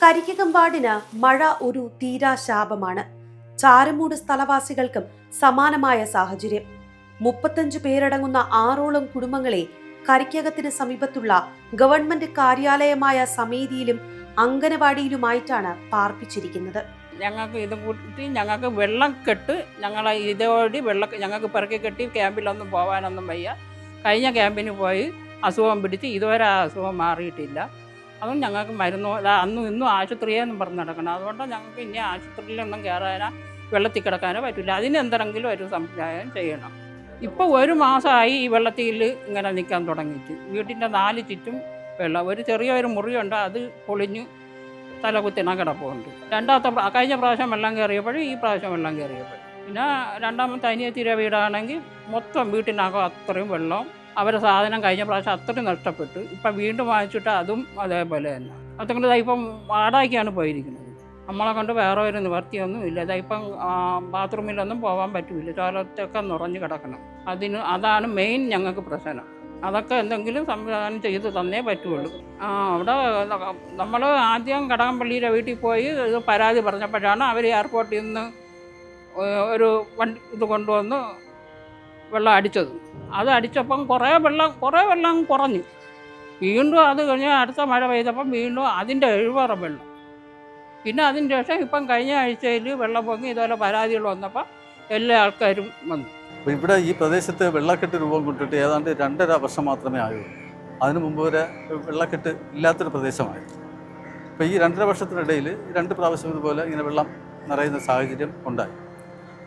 കരിക്കകമ്പാടിന് മഴ ഒരു തീരാശാപമാണ്. ചാരമൂട് സ്ഥലവാസികൾക്കും സമാനമായ സാഹചര്യം. 35 പേരടങ്ങുന്ന 6ഓളം കുടുംബങ്ങളെ കരിക്കകത്തിന് സമീപത്തുള്ള ഗവൺമെന്റ് കാര്യാലയമായ സമേതിയിലും അംഗനവാടിയിലുമായിട്ടാണ് പാർപ്പിച്ചിരിക്കുന്നത്. ഞങ്ങൾക്ക് ഇത് കൂട്ടി ഞങ്ങൾക്ക് വെള്ളം കെട്ട് ഞങ്ങളെ ഇതോടി ഞങ്ങൾക്ക് പിറക്കി കെട്ടി ക്യാമ്പിലൊന്നും പോകാനൊന്നും വയ്യ. കഴിഞ്ഞ ക്യാമ്പിന് പോയി അസുഖം പിടിച്ച് ഇതുവരെ ആ അസുഖം മാറിയിട്ടില്ല. അതും ഞങ്ങൾക്ക് മരുന്ന് അന്നും ഇന്നും ആശുപത്രിയെന്നും പറഞ്ഞ് നടക്കണം. അതുകൊണ്ട് ഞങ്ങൾക്ക് ഇനി ആശുപത്രിയിലൊന്നും കയറാനോ വെള്ളത്തിൽ കിടക്കാനോ പറ്റില്ല. അതിനെന്തെങ്കിലും ഒരു സംവിധാനം ചെയ്യണം. ഇപ്പോൾ 1 മാസമായി ഈ വെള്ളത്തിൽ ഇങ്ങനെ നിൽക്കാൻ തുടങ്ങിയിട്ട്. വീട്ടിൻ്റെ 4 ചുറ്റും വെള്ളം. ഒരു ചെറിയൊരു മുറിയുണ്ട്, അത് പൊളിഞ്ഞ് തലകുത്തിന കിടപ്പുണ്ട്. കഴിഞ്ഞ പ്രാവശ്യം വെള്ളം കയറിയപ്പോഴും ഈ പ്രാവശ്യം വെള്ളം കയറിയപ്പോഴും. പിന്നെ രണ്ടാമത്തെ അനിയത്തിയുടെ വീടാണെങ്കിൽ മൊത്തം വീട്ടിനകം അത്രയും വെള്ളം. അവരുടെ സാധനം കഴിഞ്ഞ പ്രാവശ്യം അത്രയും നഷ്ടപ്പെട്ടു. ഇപ്പം വീണ്ടും വാങ്ങിച്ചിട്ട് അതും അതേപോലെ തന്നെ. അതുകൊണ്ട് ഇപ്പം വാടകയ്ക്കാണ് പോയിരിക്കുന്നത്. നമ്മളെ കൊണ്ട് വേറെ ഒരു നിവർത്തിയൊന്നും ഇല്ല. ഇപ്പം ബാത്റൂമിലൊന്നും പോകാൻ പറ്റില്ല. ടോയ്ലറ്റൊക്കെ നിറഞ്ഞ് കിടക്കണം. അതാണ് മെയിൻ ഞങ്ങൾക്ക് പ്രശ്നം. അതൊക്കെ എന്തെങ്കിലും സംവിധാനം ചെയ്ത് തന്നേ പറ്റുള്ളൂ. അവിടെ നമ്മൾ ആദ്യം കടകംപള്ളിയുടെ വീട്ടിൽ പോയി ഇത് പരാതി പറഞ്ഞപ്പോഴാണ് അവർ എയർപോർട്ടിൽ നിന്ന് ഒരു വണ്ടി ഇത് കൊണ്ടുവന്ന് വെള്ളം അടിച്ചത്. അത് അടിച്ചപ്പം കുറേ വെള്ളം കുറഞ്ഞു. വീണ്ടും അത് കഴിഞ്ഞ് അടുത്ത മഴ പെയ്തപ്പം വീണ്ടും അതിൻ്റെ 70 വെള്ളം. പിന്നെ അതിന് ശേഷം ഇപ്പം കഴിഞ്ഞ ആഴ്ചയിൽ വെള്ളം പൊങ്ങി ഇതുപോലെ പരാതികൾ വന്നപ്പോൾ എല്ലാ ആൾക്കാരും വന്നു. അപ്പോൾ ഇവിടെ ഈ പ്രദേശത്ത് വെള്ളക്കെട്ട് രൂപം കൊണ്ടിട്ട് ഏതാണ്ട് 2.5 വർഷം മാത്രമേ ആയുള്ളൂ. അതിനു മുമ്പ് വരെ വെള്ളക്കെട്ട് ഇല്ലാത്തൊരു പ്രദേശമായിരുന്നു. അപ്പോൾ ഈ 2.5 വർഷത്തിനിടയിൽ 2 പ്രാവശ്യം ഇതുപോലെ ഇങ്ങനെ വെള്ളം നിറയുന്ന സാഹചര്യം ഉണ്ടായി.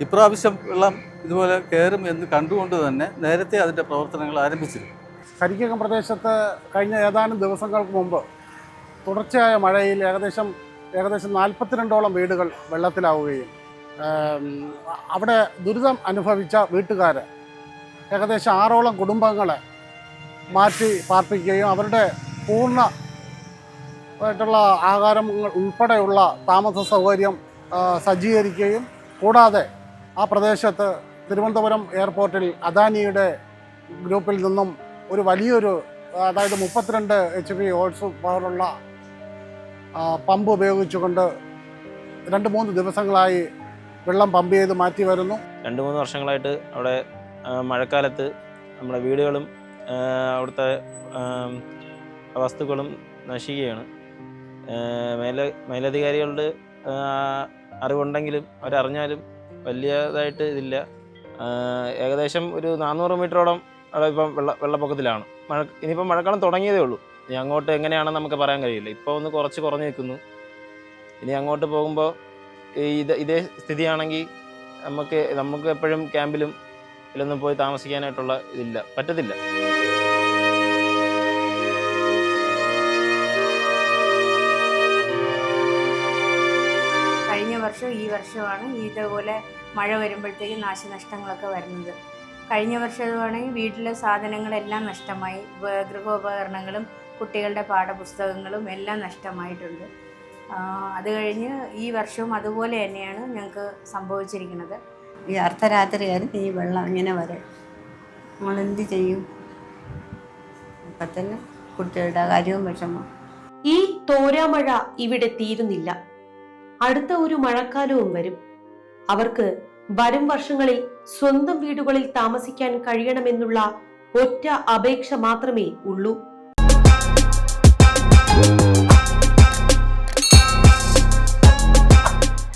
ഇപ്രാവശ്യം വെള്ളം ഇതുപോലെ കയറും എന്ന് കണ്ടുകൊണ്ട് തന്നെ നേരത്തെ അതിൻ്റെ പ്രവർത്തനങ്ങൾ ആരംഭിച്ചിരുന്നു. കരിക്കകം പ്രദേശത്ത് കഴിഞ്ഞ ഏതാനും ദിവസങ്ങൾക്ക് മുമ്പ് തുടർച്ചയായ മഴയിൽ ഏകദേശം 42ഓളം വീടുകൾ വെള്ളത്തിലാവുകയും അവിടെ ദുരിതം അനുഭവിച്ച വീട്ടുകാർ ഏകദേശം 6ഓളം കുടുംബങ്ങളെ മാറ്റി പാർപ്പിക്കുകയും അവരുടെ പൂർണ്ണമായിട്ടുള്ള ആഹാരങ്ങൾ ഉൾപ്പെടെയുള്ള താമസ സൗകര്യം സജ്ജീകരിക്കുകയും കൂടാതെ ആ പ്രദേശത്ത് തിരുവനന്തപുരം എയർപോർട്ടിൽ അദാനിയുടെ ഗ്രൂപ്പിൽ നിന്നും ഒരു വലിയൊരു അതായത് 32 HP ഹോഴ്സ് പവറുള്ള പമ്പ് ഉപയോഗിച്ചുകൊണ്ട് 2-3 ദിവസങ്ങളായി വെള്ളം പമ്പ് ചെയ്ത് മാറ്റി വരുന്നു. 2-3 വർഷങ്ങളായിട്ട് അവിടെ മഴക്കാലത്ത് നമ്മുടെ വീടുകളും അവിടുത്തെ വസ്തുക്കളും നശിക്കുകയാണ്. മേലധികാരികളുടെ അറിവുണ്ടെങ്കിലും അവരറിഞ്ഞാലും വലിയതായിട്ട് ഇതില്ല. ഏകദേശം ഒരു 400 മീറ്ററോളം അവിടെ ഇപ്പം വെള്ളപ്പൊക്കത്തിലാണ്. ഇനിയിപ്പം മഴക്കാലം തുടങ്ങിയതേ ഉള്ളൂ. ഇനി അങ്ങോട്ട് എങ്ങനെയാണെന്ന് നമുക്ക് പറയാൻ കഴിയില്ല. ഇപ്പോൾ ഒന്ന് കുറഞ്ഞ് നിൽക്കുന്നു. ഇനി അങ്ങോട്ട് പോകുമ്പോൾ ഇതേ സ്ഥിതിയാണെങ്കിൽ നമുക്ക് എപ്പോഴും ക്യാമ്പിലും ഇതിലൊന്നും പോയി താമസിക്കാനായിട്ടുള്ള പറ്റത്തില്ല. കഴിഞ്ഞ വർഷം ഈ വർഷമാണ് ഇതുപോലെ മഴ വരുമ്പോഴത്തേക്ക് നാശനഷ്ടങ്ങളൊക്കെ വരുന്നത്. കഴിഞ്ഞ വർഷമാണെങ്കിൽ വീട്ടിലെ സാധനങ്ങളെല്ലാം നഷ്ടമായി. ഗൃഹോപകരണങ്ങളും കുട്ടികളുടെ പാഠപുസ്തകങ്ങളും എല്ലാം നഷ്ടമായിട്ടുണ്ട്. അത് കഴിഞ്ഞ് ഈ വർഷവും അതുപോലെ തന്നെയാണ് ഞങ്ങൾക്ക് സംഭവിച്ചിരിക്കുന്നത്. ഈ അർദ്ധരാത്രിയായിരുന്നു ഈ വെള്ളം ഇങ്ങനെ വരെ. നമ്മളെന്ത് ചെയ്യും? അപ്പം തന്നെ കുട്ടികളുടെ കാര്യവും വിഷമം. ഈ തോരാമഴ ഇവിടെ തീരുന്നില്ല. അടുത്ത ഒരു മഴക്കാലവും വരും. അവർക്ക് വരും വർഷങ്ങളിൽ സ്വന്തം വീടുകളിൽ താമസിക്കാൻ കഴിയണമെന്നുള്ള ഒറ്റ അപേക്ഷ മാത്രമേ ഉള്ളൂ.